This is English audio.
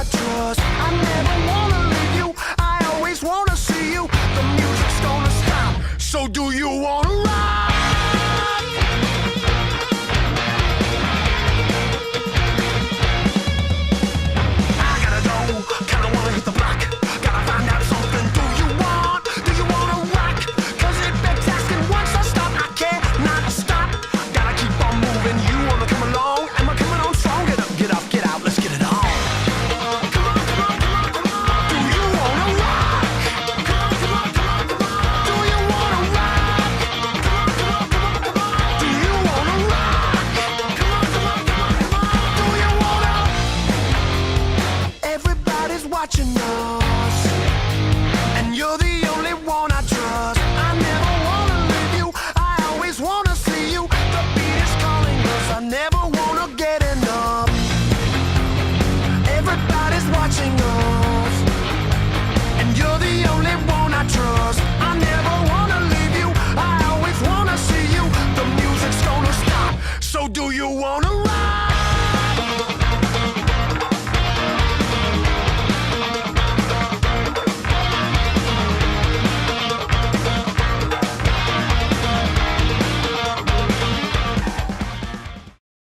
I trust. I never wanna leave you, I always wanna see you. The music's gonna stop, so do you wanna rock? I gotta go, kinda wanna hit the block. Gotta find out something. Do you wanna rock? 'Cause it begs asking once I stop, I cannot stop. Gotta keep on moving, you wanna come along? Am I coming on strong? Get up, get out, let's get it on. Come on, come on, come on, come on. Do you wanna rock? Come on, come on, come on, come on. Do you wanna rock? Come on, come on, come on, come on. Do you wanna rock? Come on, come on, come on, come on. Do you wanna? Everybody's watching now.